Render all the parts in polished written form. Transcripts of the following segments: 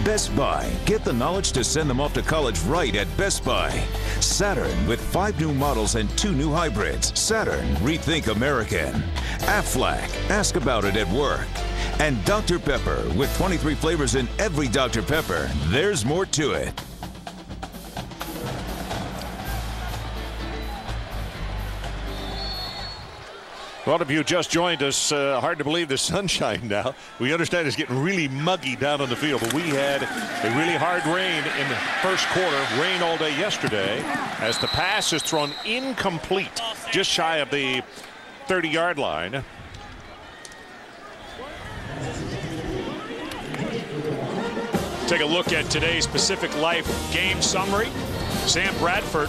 Best Buy. Get the knowledge to send them off to college right at Best Buy. Saturn with 5 new models and 2 new hybrids. Saturn, rethink American. Aflac, ask about it at work. And Dr. Pepper with 23 flavors in every Dr. Pepper. There's more to it. Well, if you just joined us, hard to believe the sunshine now. We understand it's getting really muggy down on the field, but we had a really hard rain in the first quarter. Rain all day yesterday as the pass is thrown incomplete, just shy of the 30-yard line. Take a look at today's Pacific Life game summary. Sam Bradford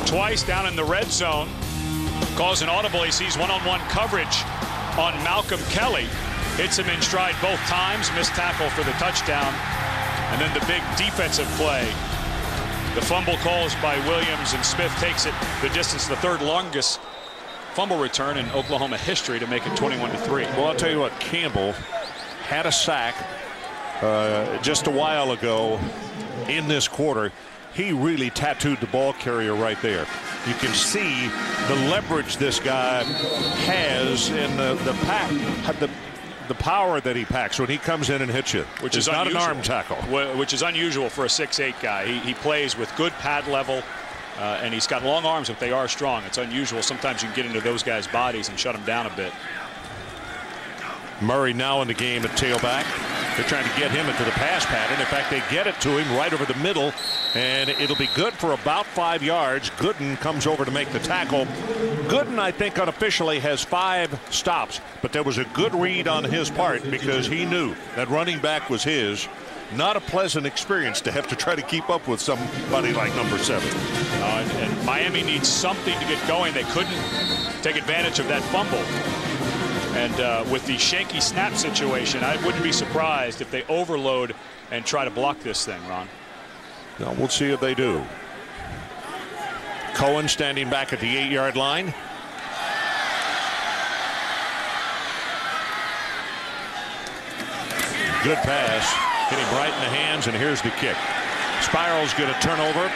twice down in the red zone. Calls an audible. He sees one-on-one coverage on Malcolm Kelly. Hits him in stride both times. Missed tackle for the touchdown. And then the big defensive play. The fumble calls by Williams, and Smith takes it the distance, the third longest fumble return in Oklahoma history to make it 21-3. Well, I'll tell you what, Campbell had a sack just a while ago in this quarter. He really tattooed the ball carrier right there. You can see the leverage this guy has and the power that he packs when he comes in and hits you, which is not unusual. An arm tackle. Which is unusual for a 6'8" guy. He plays with good pad level, and he's got long arms, but they are strong. It's unusual. Sometimes you can get into those guys' bodies and shut them down a bit. Murray now in the game at tailback. They're trying to get him into the pass pattern. In fact, they get it to him right over the middle, and it'll be good for about 5 yards. Gooden comes over to make the tackle. Gooden, I think, unofficially has 5 stops, but there was a good read on his part because he knew that running back was his. Not a pleasant experience to have to try to keep up with somebody like number 7. And Miami needs something to get going. They couldn't take advantage of that fumble. And with the shaky snap situation, I wouldn't be surprised if they overload and try to block this thing, Ron. Now, we'll see if they do. Cohen standing back at the 8-yard line. Good pass. Hitting right in the hands, and here's the kick. Spiral's going to turn over.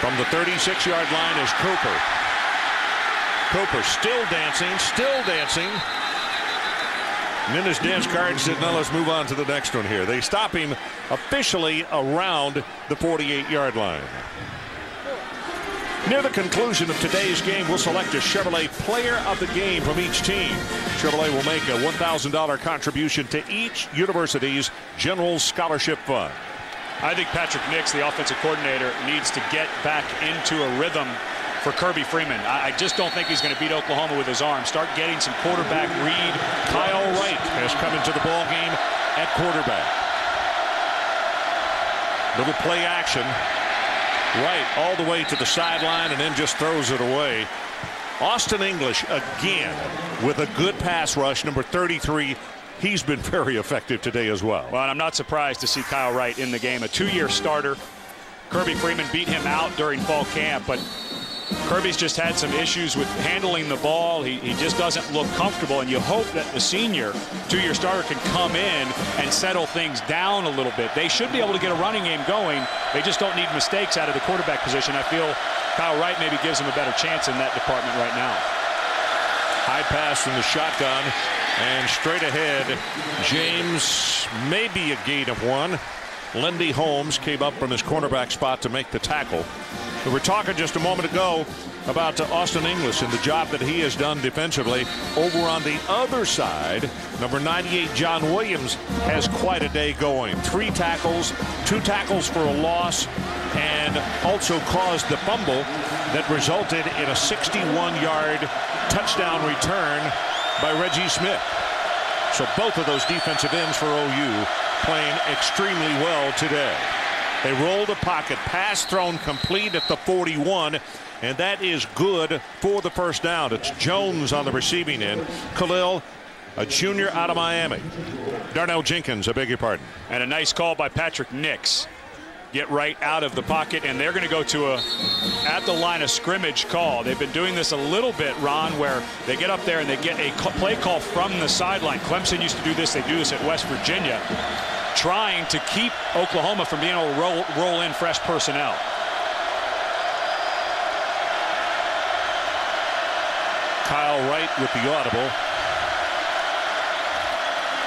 From the 36-yard line is Cooper. Cooper still dancing, still dancing. And then his dance card said, no, let's move on to the next one here. They stop him officially around the 48-yard line. Near the conclusion of today's game, we'll select a Chevrolet player of the game from each team. Chevrolet will make a $1,000 contribution to each university's general scholarship fund. I think Patrick Nix, the offensive coordinator, needs to get back into a rhythm for Kirby Freeman. I just don't think he's going to beat Oklahoma with his arm. Start getting some quarterback read. Kyle Wright has come into the ball game at quarterback. Little play action. Wright all the way to the sideline and then just throws it away. Austin English again with a good pass rush, number 33. He's been very effective today as well. Well, and I'm not surprised to see Kyle Wright in the game. A 2-year starter. Kirby Freeman beat him out during fall camp, but Kirby's just had some issues with handling the ball. He just doesn't look comfortable, and you hope that the senior 2-year starter can come in and settle things down a little bit. They should be able to get a running game going. They just don't need mistakes out of the quarterback position. I feel Kyle Wright maybe gives him a better chance in that department right now. High pass from the shotgun, and straight ahead, James, maybe a gain of 1. Lindy Holmes came up from his cornerback spot to make the tackle. We were talking just a moment ago about Austin English and the job that he has done defensively. Over on the other side, number 98, John Williams, has quite a day going. 3 tackles, 2 tackles for a loss, and also caused the fumble that resulted in a 61-yard touchdown return by Reggie Smith. So both of those defensive ends for OU playing extremely well today. They roll the pocket, pass thrown complete at the 41, and that is good for the first down. It's Jones on the receiving end. Khalil, a junior out of Miami. Darnell Jenkins, I beg your pardon. And a nice call by Patrick Nix. Get right out of the pocket, and they're going to go to a at the line of scrimmage call. They've been doing this a little bit, Ron, where they get up there and they get a play call from the sideline. Clemson used to do this. They do this at West Virginia. trying to keep Oklahoma from being able to roll in fresh personnel. Kyle Wright with the audible.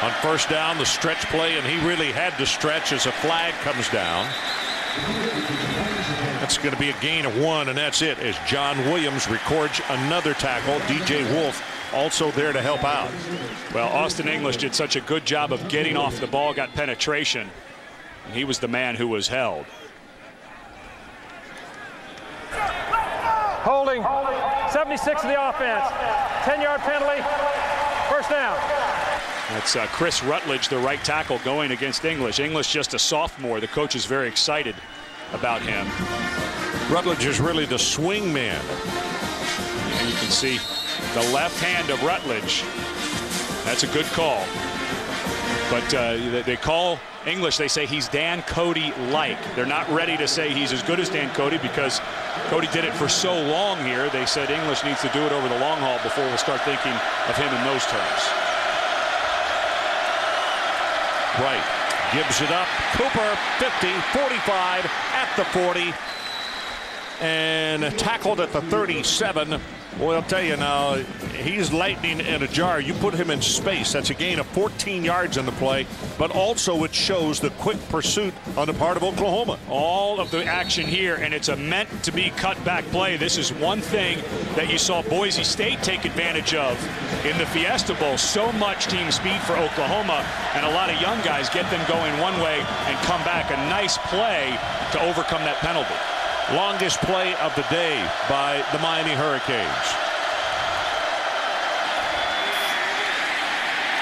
On first down, the stretch play, and he really had to stretch as a flag comes down. That's going to be a gain of 1, and that's it, as John Williams records another tackle. DJ Wolf also there to help out. Well, Austin English did such a good job of getting off the ball, got penetration, and he was the man who was held. Holding, 76 of the offense. 10-yard penalty, first down. That's Chris Rutledge, the right tackle, going against English. English just a sophomore. The coach is very excited about him. Rutledge is really the swing man. And you can see the left hand of Rutledge. That's a good call. But they call English, they say he's Dan Cody-like. They're not ready to say he's as good as Dan Cody because Cody did it for so long here. They said English needs to do it over the long haul before we'll start thinking of him in those terms. Right, gives it up. Cooper, 50, 45, at the 40, and tackled at the 37. Well, I'll tell you now, he's lightning in a jar. You put him in space. That's a gain of 14 yards in the play, but also it shows the quick pursuit on the part of Oklahoma. All of the action here, and it's a meant-to-be cut-back play. This is one thing that you saw Boise State take advantage of in the Fiesta Bowl. So much team speed for Oklahoma, and a lot of young guys get them going one way and come back. A nice play to overcome that penalty. Longest play of the day by the Miami Hurricanes.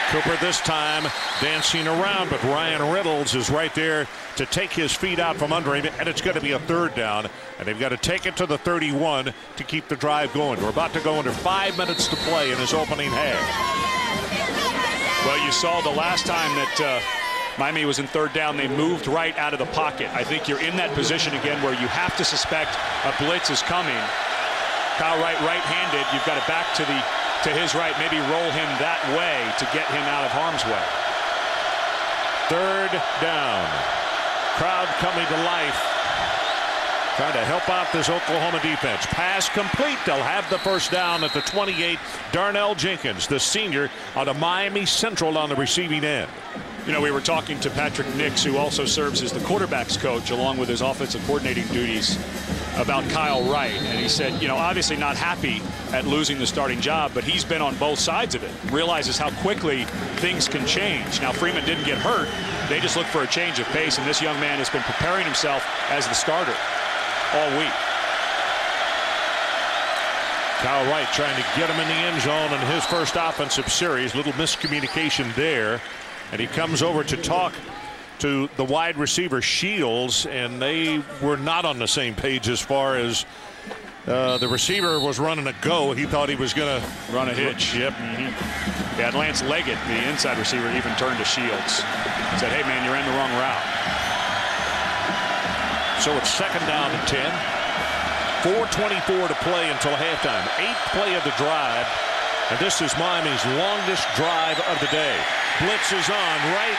Cooper this time dancing around, but Ryan Reynolds is right there to take his feet out from under him, and it's going to be a third down, and they've got to take it to the 31 to keep the drive going. We're about to go under 5 minutes to play in his opening half. Well, you saw the last time that Miami was in third down, they moved right out of the pocket. I think you're in that position again where you have to suspect a blitz is coming. Kyle Wright right-handed. You've got it back to his right. Maybe roll him that way to get him out of harm's way. Third down. Crowd coming to life. Trying to help out this Oklahoma defense. Pass complete. They'll have the first down at the 28. Darnell Jenkins, the senior, out of Miami Central on the receiving end. You know, we were talking to Patrick Nix, who also serves as the quarterback's coach along with his offensive coordinating duties, about Kyle Wright. And he said, you know, obviously not happy at losing the starting job, but he's been on both sides of it. Realizes how quickly things can change. Now, Freeman didn't get hurt. They just look for a change of pace, and this young man has been preparing himself as the starter all week. Kyle Wright trying to get him in the end zone in his first offensive series. Little miscommunication there. And he comes over to talk to the wide receiver Shields, and they were not on the same page as far as the receiver was running a go. He thought he was going to run a hitch. Yep. Yeah, Lance Leggett, the inside receiver, even turned to Shields. Said, hey, man, you're in the wrong route. So it's second down and 10. 4:24 to play until halftime. 8th play of the drive. And this is Miami's longest drive of the day. Blitz is on. Wright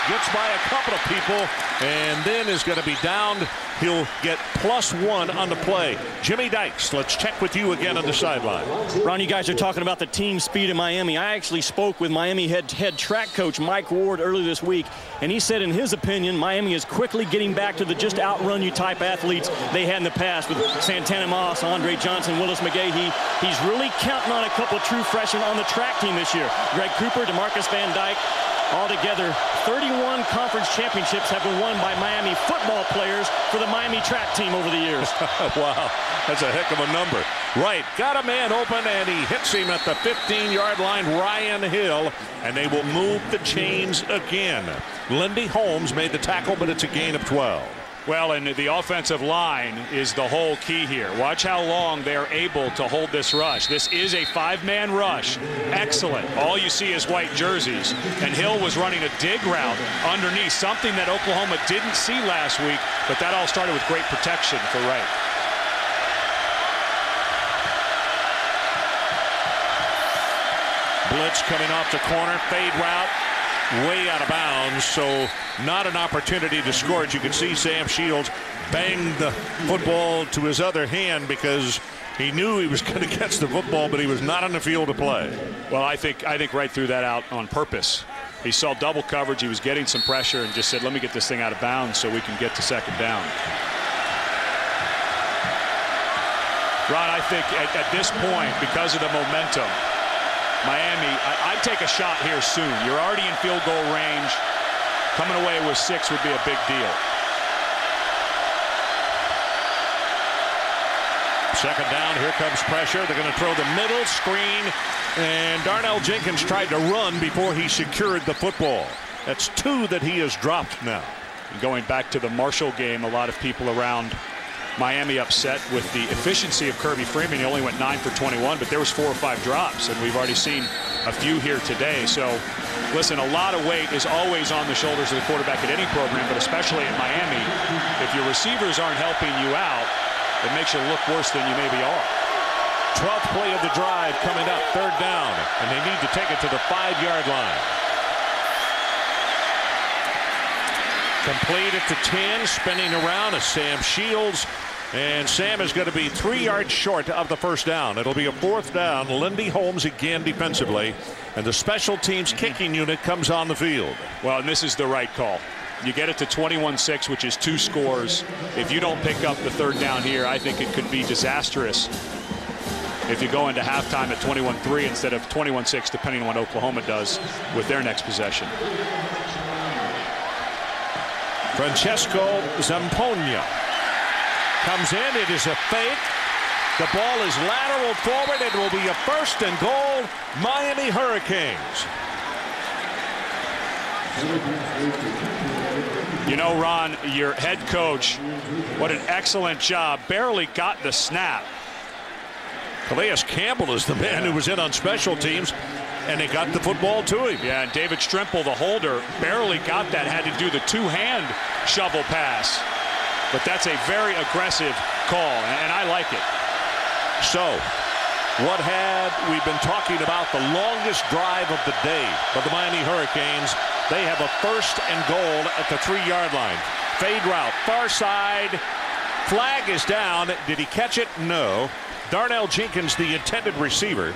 gets by a couple of people and then is going to be downed. He'll get +1 on the play. Jimmy Dykes, let's check with you again on the sideline. Ron, you guys are talking about the team speed in Miami. I actually spoke with Miami head track coach Mike Ward earlier this week, and he said in his opinion Miami is quickly getting back to the just outrun you type athletes they had in the past with Santana Moss, Andre Johnson, Willis McGahee. He's really counting on a couple of true freshmen on the track team this year. Greg Cooper, DeMarcus Van Dyke. Altogether, 31 conference championships have been won by Miami football players for the Miami track team over the years. Wow, that's a heck of a number. Right, got a man open, and he hits him at the 15-yard line, Ryan Hill, and they will move the chains again. Lindy Holmes made the tackle, but it's a gain of 12. Well, and the offensive line is the whole key here. Watch how long they're able to hold this rush. This is a 5-man rush. Excellent. All you see is white jerseys. And Hill was running a dig route underneath, something that Oklahoma didn't see last week, but that all started with great protection for Wright. Blitz coming off the corner, fade route. way out of bounds, so not an opportunity to score it. You can see Sam Shields bang the football to his other hand because he knew he was going to catch the football, but he was not on the field to play. Well, I think right threw that out on purpose. He saw double coverage. He was getting some pressure and just said, let me get this thing out of bounds so we can get to second down. Ron, I think at this point, because of the momentum, Miami, I'd take a shot here soon. You're already in field goal range. Coming away with 6 would be a big deal. Second down, here comes pressure. They're going to throw the middle screen, and Darnell Jenkins tried to run before he secured the football. That's 2 that he has dropped now. And going back to the Marshall game, a lot of people around Miami upset with the efficiency of Kirby Freeman. He only went 9 for 21, but there was 4 or 5 drops, and we've already seen a few here today. So, listen, a lot of weight is always on the shoulders of the quarterback at any program, but especially at Miami. If your receivers aren't helping you out, it makes you look worse than you maybe are. 12th play of the drive coming up, 3rd down, and they need to take it to the 5-yard line. Complete at the 10, spinning around is Sam Shields, and Sam is going to be 3 yards short of the first down. It'll be a 4th down. Lindy Holmes again defensively, and the special teams kicking unit comes on the field. Well, and this is the right call. You get it to 21-6, which is 2 scores. If you don't pick up the 3rd down here, I think it could be disastrous if you go into halftime at 21-3 instead of 21-6, depending on what Oklahoma does with their next possession. Francesco Zampogna comes in. It is a fake. The ball is lateral forward. It will be a 1st and goal, Miami Hurricanes. You know, Ron, your head coach, what an excellent job. Barely got the snap. Calais Campbell is the man who was in on special teams, and they got the football to him. Yeah, and David Strimple, the holder, barely got that. Had to do the 2-hand shovel pass. But that's a very aggressive call, and I like it. So, what had we been talking about the longest drive of the day for the Miami Hurricanes? They have a 1st and goal at the 3-yard line. Fade route, far side. Flag is down. Did he catch it? No. Darnell Jenkins, the intended receiver.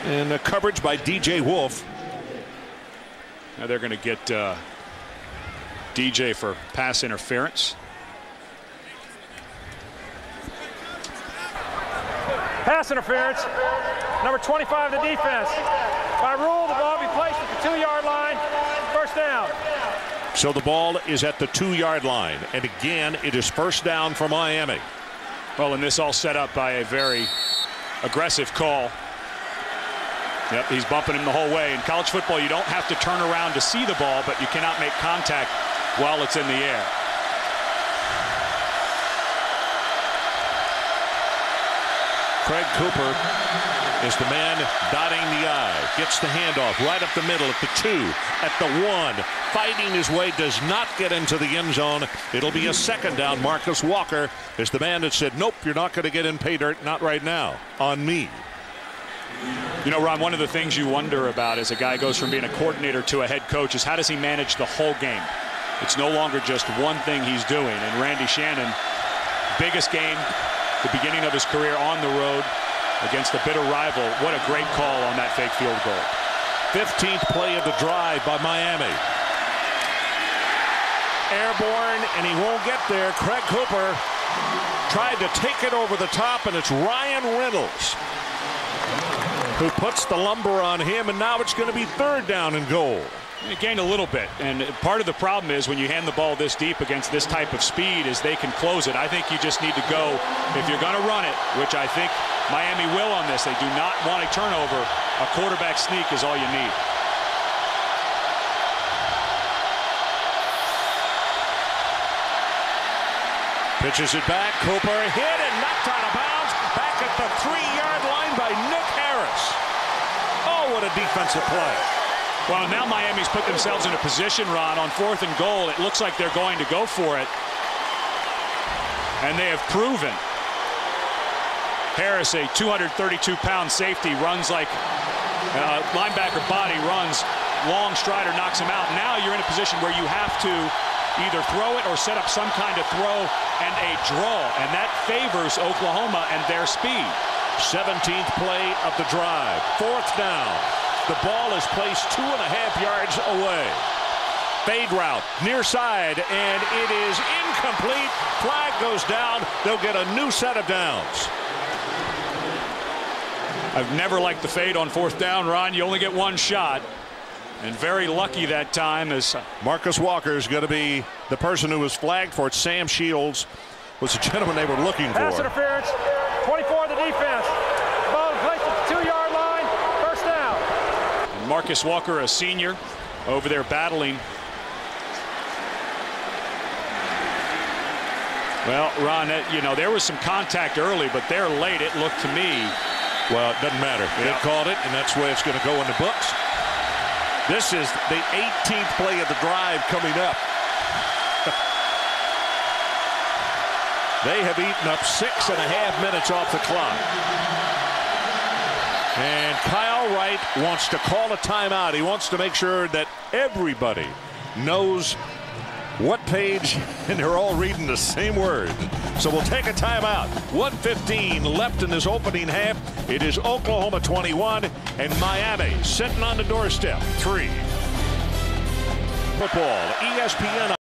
And the coverage by DJ Wolf. Now they're going to get DJ for pass interference. Pass interference. Number 25 of the defense. By rule, the ball be placed at the 2-yard line. 1st down. So the ball is at the 2-yard line. And again, it is 1st down for Miami. Well, and this all set up by a very aggressive call. Yep, he's bumping him the whole way. In college football, you don't have to turn around to see the ball, but you cannot make contact while it's in the air. Craig Cooper is the man dotting the I. Gets the handoff right up the middle at the 2, at the 1. Fighting his way, does not get into the end zone. It'll be a 2nd down. Marcus Walker is the man that said, nope, you're not going to get in pay dirt, not right now, on me. You know, Ron, one of the things you wonder about as a guy goes from being a coordinator to a head coach is how does he manage the whole game? It's no longer just one thing he's doing. And Randy Shannon, biggest game, the beginning of his career on the road against a bitter rival. What a great call on that fake field goal. 15th play of the drive by Miami. Airborne, and he won't get there. Craig Cooper tried to take it over the top, and it's Ryan Reynolds who puts the lumber on him, and now it's going to be 3rd down and goal. It gained a little bit, and part of the problem is when you hand the ball this deep against this type of speed is they can close it. I think you just need to go, if you're going to run it, which I think Miami will on this. They do not want a turnover. A quarterback sneak is all you need. Pitches it back. Cooper hit and knocked out of bounds. Back at the 3-yard line by Nick Harris. Oh, what a defensive play. Well, now Miami's put themselves in a position, Ron, on 4th and goal. It looks like they're going to go for it. And they have proven. Harris, a 232-pound safety, runs like Linebacker body runs, long strider knocks him out. Now you're in a position where you have to either throw it or set up some kind of throw and a draw, and that favors Oklahoma and their speed. 17th play of the drive. 4th down. The ball is placed 2.5 yards away. Fade route, near side, and it is incomplete. Flag goes down. They'll get a new set of downs. I've never liked the fade on 4th down, Ron. You only get one shot. And very lucky that time as Marcus Walker is going to be the person who was flagged for it. Sam Shields was the gentleman they were looking for. Pass interference, 24 of the defense. Ball placed at the 2-yard line, 1st down. And Marcus Walker, a senior, over there battling. Well, Ron, you know, there was some contact early, but they're late, it looked to me. Well, it doesn't matter. They called it, and that's the way it's going to go in the books. This is the 18th play of the drive coming up. They have eaten up 6.5 minutes off the clock. And Kyle Wright wants to call a timeout. He wants to make sure that everybody knows what page, and they're all reading the same word. So we'll take a timeout. 1:15 left in this opening half. It is Oklahoma 21 and Miami sitting on the doorstep 3. Football, ESPN.